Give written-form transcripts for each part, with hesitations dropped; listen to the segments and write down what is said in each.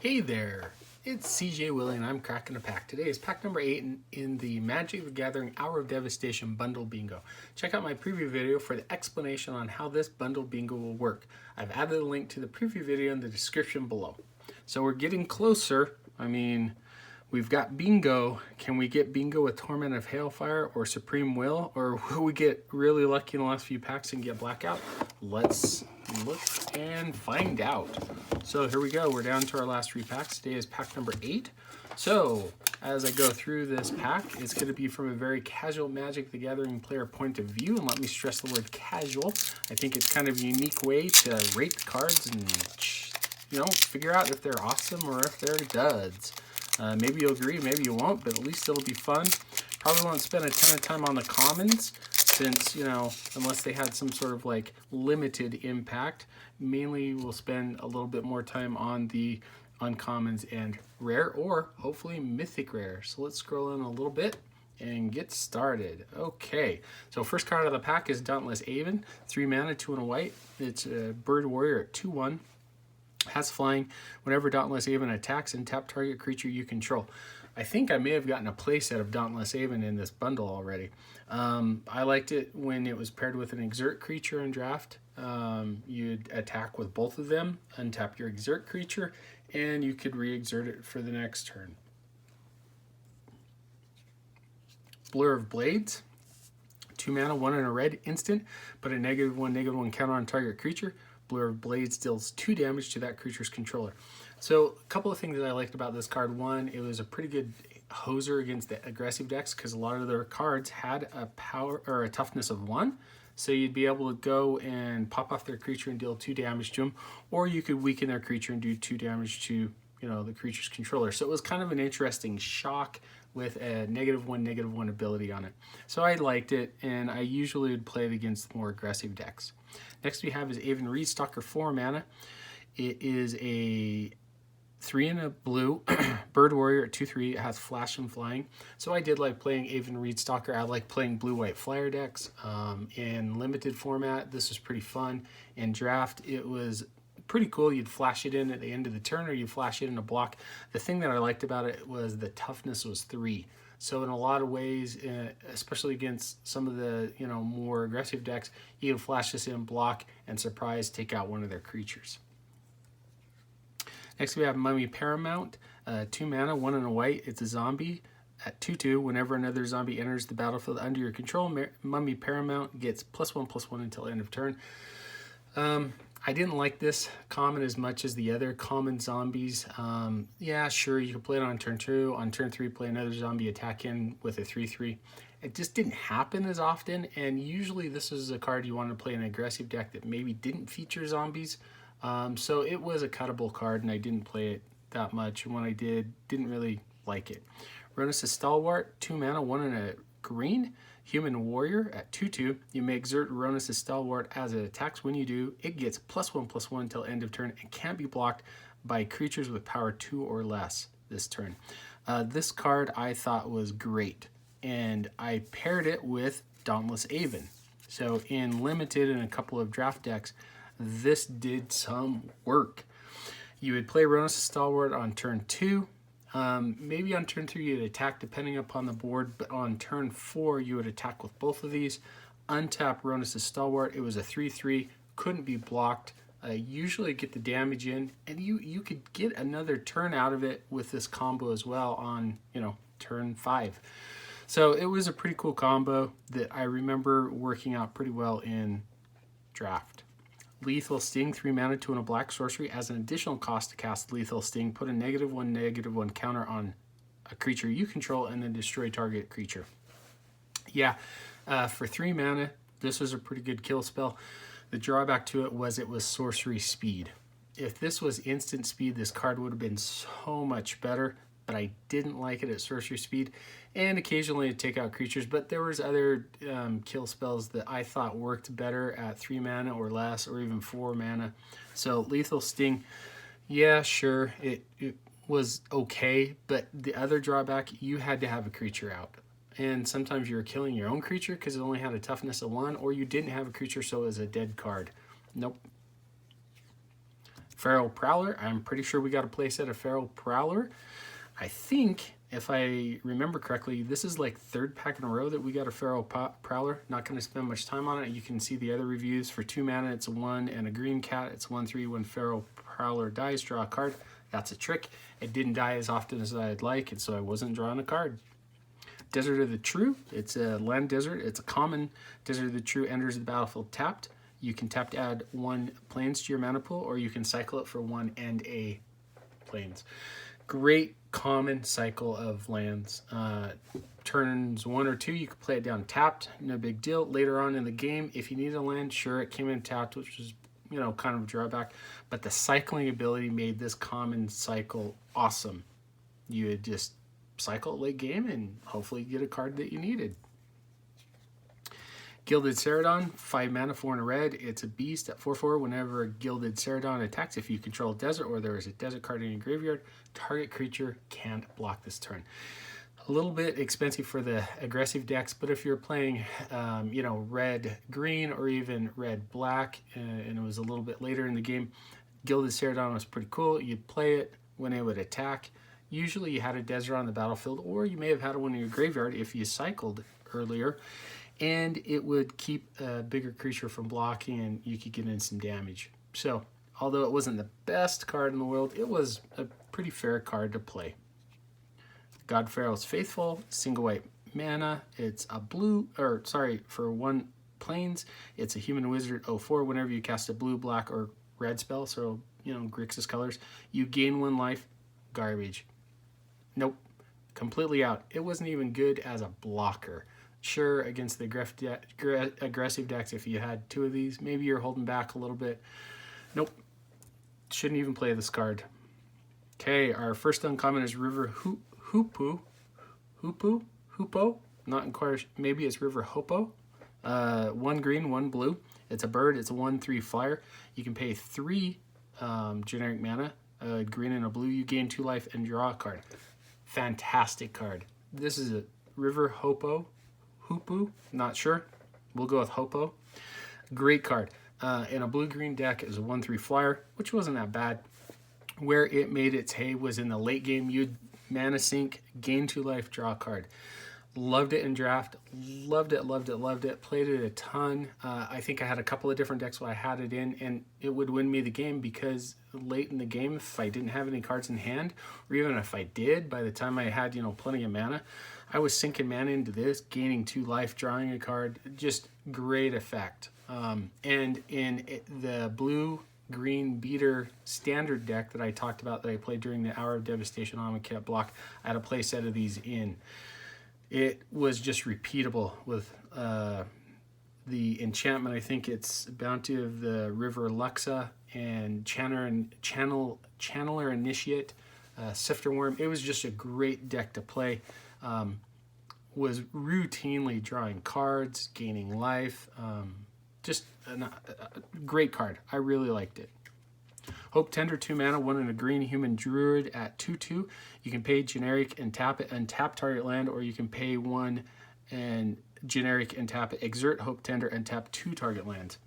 Hey there, it's CJ Willie and I'm cracking a pack. Today is pack number 8 in the Magic the Gathering Hour of Devastation bundle bingo. Check out my preview video for the explanation on how this bundle bingo will work. I've added a link to the preview video in the description below. So we're getting closer. We've got bingo. Can we get bingo with Torment of Hailfire or Supreme Will? Or will we get really lucky in the last few packs and get blackout? Let's look and find out. So here we go. We're down to our last 3 packs. Today is pack number 8. So as I go through this pack, it's going to be from a very casual Magic the Gathering player point of view. And let me stress the word casual. I think it's kind of a unique way to rate the cards and, figure out if they're awesome or if they're duds. Maybe you'll agree, maybe you won't, but at least it'll be fun. Probably won't spend a ton of time on the commons since, unless they had some sort of like limited impact. Mainly we'll spend a little bit more time on the uncommons and rare or hopefully mythic rare. So let's scroll in a little bit and get started. Okay, so first card of the pack is Dauntless Aven, 3 mana, 2 and a white. It's a bird warrior at 2/1. Has flying. Whenever Dauntless Aven attacks, and tap target creature you control. I think I may have gotten a playset of Dauntless Aven in this bundle already. I liked it when it was paired with an exert creature in draft. You'd attack with both of them, untap your exert creature, and you could re-exert it for the next turn. Blur of Blades, 2 mana, 1 and a red, instant, put a -1/-1 counter on target creature. Blur of Blades deals 2 damage to that creature's controller. So a couple of things that I liked about this card. One, it was a pretty good hoser against the aggressive decks because a lot of their cards had a power or a toughness of 1. So you'd be able to go and pop off their creature and deal 2 damage to them, or you could weaken their creature and do 2 damage to the creature's controller. So it was kind of an interesting shock with a -1/-1 ability on it. So I liked it, and I usually would play it against more aggressive decks. Next we have is Aven Restocker, 4 mana. It is a 3 and a blue bird warrior at 2/3. It has flash and flying. So I did like playing Aven Restocker. I like playing blue-white flyer decks. In limited format, this was pretty fun. In draft, it was pretty cool. You'd flash it in at the end of the turn, or you flash it in a block. The thing that I liked about it was the toughness was 3. So in a lot of ways, especially against some of the more aggressive decks, you can flash this in, block, and surprise take out one of their creatures. Next we have Mummy Paramount, 2 mana, 1 and a white. It's a zombie at 2/2. Whenever another zombie enters the battlefield under your control, Mummy Paramount gets +1/+1 until end of turn. I didn't like this common as much as the other common zombies. Yeah, sure, you can play it on turn 2. On turn 3, play another zombie attack in with a 3/3. It just didn't happen as often, and usually this is a card you want to play in an aggressive deck that maybe didn't feature zombies. So it was a cuttable card, and I didn't play it that much. And when I did, didn't really like it. Rossa Stalwart, 2 mana, 1 and a green. Human Warrior at 2/2. You may exert Rossa Stalwart as it attacks. When you do, it gets +1/+1 until end of turn and can't be blocked by creatures with power 2 or less this turn. This card I thought was great, and I paired it with Dauntless Aven. So in limited and a couple of draft decks, this did some work. You would play Rossa Stalwart on turn 2. Maybe on turn 3 you'd attack depending upon the board, but on turn 4 you would attack with both of these. Untap Rossa Stalwart. It was a 3/3, couldn't be blocked. Usually get the damage in, and you could get another turn out of it with this combo as well on turn 5. So it was a pretty cool combo that I remember working out pretty well in draft. Lethal Sting, 3 mana, 2 and a black sorcery. As an additional cost to cast Lethal Sting, put a -1/-1 counter on a creature you control and then destroy target creature. Yeah, for 3 mana, this was a pretty good kill spell. The drawback to it was sorcery speed. If this was instant speed, this card would have been so much better, but I didn't like it at sorcery speed, and occasionally it'd take out creatures, but there was other kill spells that I thought worked better at 3 mana or less, or even 4 mana. So Lethal Sting, yeah, sure, it was okay, but the other drawback, you had to have a creature out. And sometimes you were killing your own creature because it only had a toughness of 1, or you didn't have a creature, so it was a dead card. Nope. Pharaoh Prowler. I'm pretty sure we got a playset of Pharaoh Prowler. I think, if I remember correctly, this is like third pack in a row that we got a Pharaoh Prowler. Not going to spend much time on it. You can see the other reviews. For 2 mana, it's a 1 and a green cat. It's 1/3. When Pharaoh Prowler dies, draw a card. That's a trick. It didn't die as often as I'd like, and so I wasn't drawing a card. Desert of the True. It's a land desert. It's a common. Desert of the True enters the battlefield tapped. You can tap to add 1 plains to your mana pool, or you can cycle it for 1 and a plains. Great common cycle of lands. Turns 1 or 2, you can play it down tapped. No big deal. Later on in the game, if you need a land, sure, it came in tapped, which was, you know, kind of a drawback. But the cycling ability made this common cycle awesome. You would just cycle late game and hopefully get a card that you needed. Gilded Sarah Don, 5 mana, 4 and a red. It's a beast at 4/4. Whenever Gilded Sarah Don attacks, if you control a desert or there is a desert card in your graveyard, target creature can't block this turn. A little bit expensive for the aggressive decks, but if you're playing, you know, red-green or even red-black, and it was a little bit later in the game, Gilded Sarah Don was pretty cool. You'd play it when it would attack. Usually you had a desert on the battlefield, or you may have had one in your graveyard if you cycled earlier, and it would keep a bigger creature from blocking and you could get in some damage. So, although it wasn't the best card in the world, it was a pretty fair card to play. God Pharaohs Faithful, single white mana. It's a blue, or sorry, for 1 plains, it's a human wizard 04. Whenever you cast a blue, black, or red spell, so, you know, Grixis colors, you gain 1 life. Garbage. Nope. Completely out. It wasn't even good as a blocker. Sure, against the aggressive decks, if you had 2 of these, maybe you're holding back a little bit. Nope. Shouldn't even play this card. Okay, our first uncommon is River Hoopo. Not inquire. Maybe it's River Hopo. 1 green, 1 blue. It's a bird. It's a 1/3 flyer. You can pay 3 generic mana, a green and a blue. You gain 2 life and draw a card. Fantastic card. This is a River Hoopo, not sure. We'll go with Hopo. Great card. In a blue-green deck, is a 1/3 flyer, which wasn't that bad. Where it made its hay was in the late game. You'd mana sink, gain 2 life, draw a card. Loved it in draft. Loved it, loved it, loved it. Played it a ton. I think I had a couple of different decks where I had it in, and it would win me the game because late in the game, if I didn't have any cards in hand, or even if I did, by the time I had, you know, plenty of mana, I was sinking mana into this, gaining 2 life, drawing a card. Just great effect. And in the blue-green beater standard deck that I talked about that I played during the Hour of Devastation Omnicat block, I had a play set of these in. It was just repeatable with the enchantment. I think it's Bounty of the River Luxa and Channeler Initiate, Sifter Worm. It was just a great deck to play. Was routinely drawing cards, gaining life. Just a great card. I really liked it. Hope Tender, 2 mana, 1 and a green human druid at 2/2. You can pay generic and tap it and tap target land, or you can pay 1 and generic and tap it, exert Hope Tender and tap 2 target lands.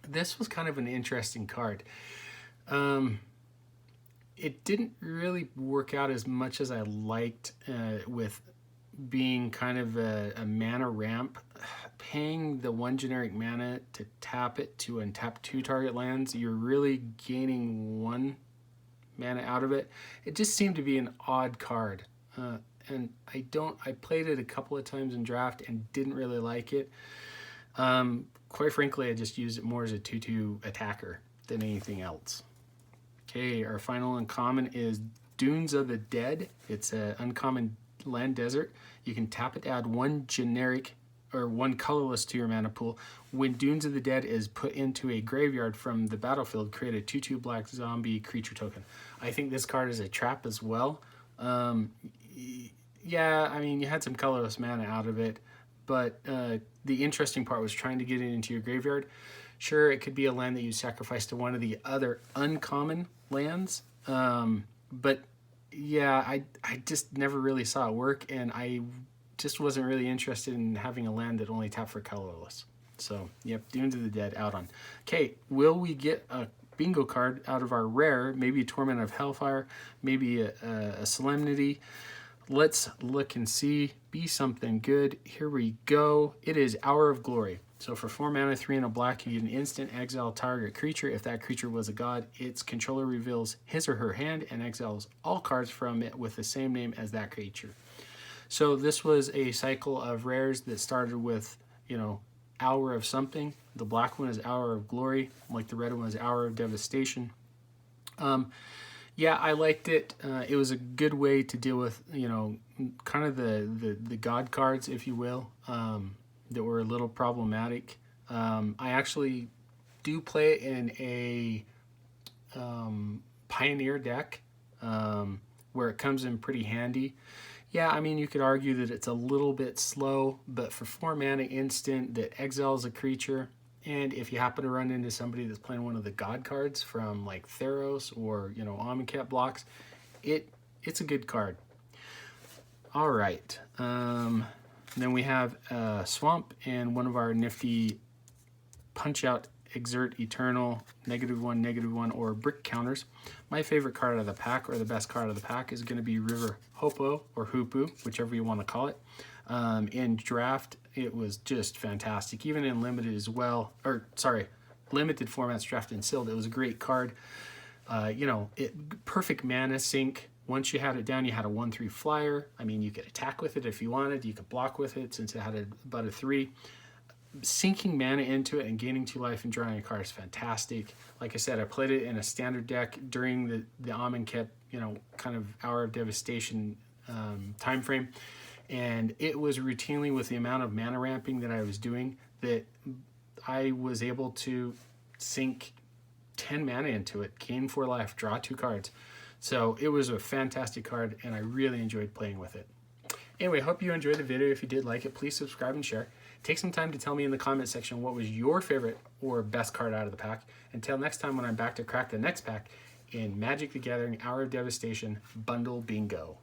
This was kind of an interesting card. It didn't really work out as much as I liked with being kind of a mana ramp. Paying the 1 generic mana to tap it to untap 2 target lands, you're really gaining 1 mana out of it. It just seemed to be an odd card. And I played it a couple of times in draft and didn't really like it. Quite frankly, I just used it more as a 2/2 attacker than anything else. Okay, our final uncommon is Dunes of the Dead. It's an uncommon land desert. You can tap it to add 1 generic or 1 colorless to your mana pool. When Dunes of the Dead is put into a graveyard from the battlefield, create a 2/2 black zombie creature token. I think this card is a trap as well. Yeah, I mean, you had some colorless mana out of it, but the interesting part was trying to get it into your graveyard. Sure, it could be a land that you sacrifice to one of the other uncommon lands, but yeah, I just never really saw it work, and I just wasn't really interested in having a land that only tapped for colorless. So, yep, Dunes of the Dead out on. Okay, will we get a bingo card out of our rare, maybe a Torment of Hellfire, maybe a Solemnity. Let's look and see. Be something good. Here we go. It is Hour of Glory. So for 4 mana, 3 and a black, you get an instant exile target creature. If that creature was a god, its controller reveals his or her hand and exiles all cards from it with the same name as that creature. So this was a cycle of rares that started with, you know, Hour of something. The black one is Hour of Glory, like the red one is Hour of Devastation. Yeah, I liked it. It was a good way to deal with, you know, kind of the god cards, if you will, that were a little problematic. I actually do play it in a Pioneer deck where it comes in pretty handy. Yeah, I mean, you could argue that it's a little bit slow, but for 4 mana instant that exiles a creature, and if you happen to run into somebody that's playing one of the god cards from like Pharaohs or, you know, Amonkhet blocks, it's a good card. All right. Then we have Swamp and one of our nifty Punch Out, Exert, Eternal, -1, or Brick counters. My favorite card out of the pack, or the best card out of the pack, is going to be River Hopo, or Hoopu, whichever you want to call it. In draft, it was just fantastic. Even in limited as well, or sorry, limited formats, draft and sealed, it was a great card. You know, perfect mana sink. Once you had it down, you had a 1/3 flyer. I mean, you could attack with it if you wanted. You could block with it since it had about a 3. Sinking mana into it and gaining 2 life and drawing a card is fantastic. Like I said, I played it in a standard deck during the Amonkhet, you know, kind of Hour of Devastation time frame, and it was routinely, with the amount of mana ramping that I was doing, that I was able to sink 10 mana into it, gain 4 life, draw 2 cards. So it was a fantastic card, and I really enjoyed playing with it. Anyway, hope you enjoyed the video. If you did like it, please subscribe and share. Take some time to tell me in the comment section what was your favorite or best card out of the pack. Until next time, when I'm back to crack the next pack in Magic the Gathering Hour of Devastation Bundle Bingo.